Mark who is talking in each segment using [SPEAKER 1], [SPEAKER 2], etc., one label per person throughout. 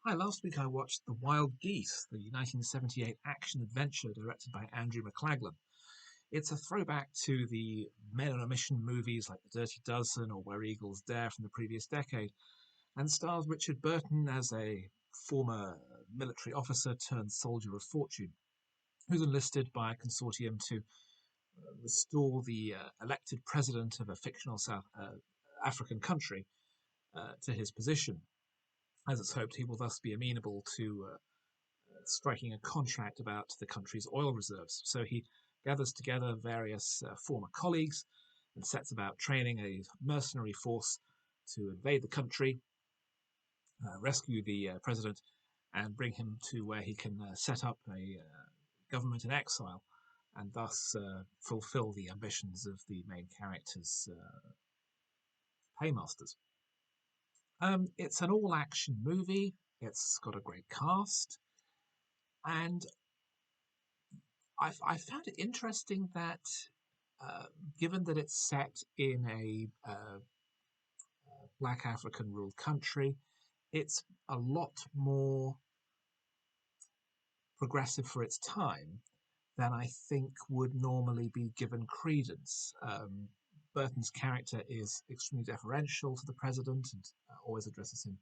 [SPEAKER 1] Hi, last week I watched The Wild Geese, the 1978 action-adventure directed by Andrew McLaglan. It's a throwback to the men on a mission movies like The Dirty Dozen or Where Eagles Dare from the previous decade, and stars Richard Burton as a former military officer turned soldier of fortune, who's enlisted by a consortium to restore the elected president of a fictional South African country to his position. As it's hoped, he will thus be amenable to striking a contract about the country's oil reserves. So he gathers together various former colleagues and sets about training a mercenary force to invade the country, rescue the president, and bring him to where he can set up a government in exile and thus fulfill the ambitions of the main character's paymasters. It's an all-action movie. It's got a great cast. And I found it interesting that, given that it's set in a black African ruled country, it's a lot more progressive for its time than I think would normally be given credence. Burton's character is extremely deferential to the president and always addresses him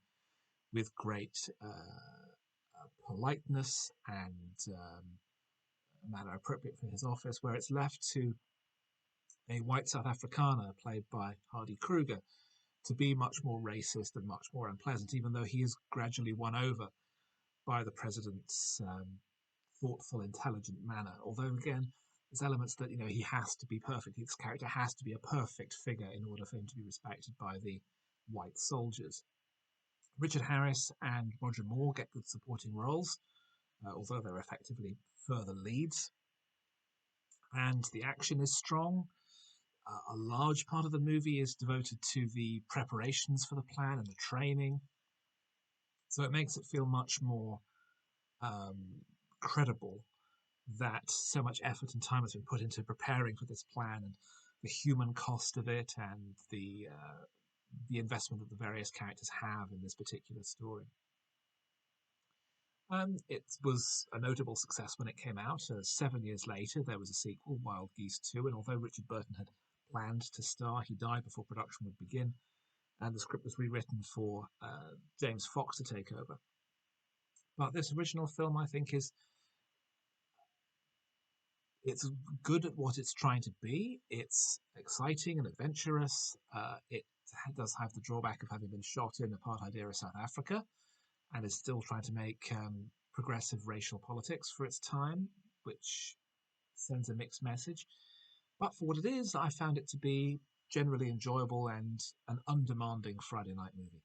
[SPEAKER 1] with great politeness and a manner appropriate for his office, where it's left to a white South Afrikaner played by Hardy Krüger to be much more racist and much more unpleasant, even though he is gradually won over by the president's thoughtful, intelligent manner. Although, again, there's elements that, he has to be perfect. His character has to be a perfect figure in order for him to be respected by the white soldiers. Richard Harris and Roger Moore get good supporting roles, although they're effectively further leads. And the action is strong. A large part of the movie is devoted to the preparations for the plan and the training. So it makes it feel much more credible that so much effort and time has been put into preparing for this plan, and the human cost of it, and the investment that the various characters have in this particular story. It was a notable success when it came out. 7 years later, there was a sequel, Wild Geese 2, and although Richard Burton had planned to star, he died before production would begin, and the script was rewritten for James Fox to take over. But this original film, I think, it's good at what it's trying to be. It's exciting and adventurous. It does have the drawback of having been shot in apartheid era South Africa, and is still trying to make progressive racial politics for its time, which sends a mixed message. But for what it is, I found it to be generally enjoyable and an undemanding Friday night movie.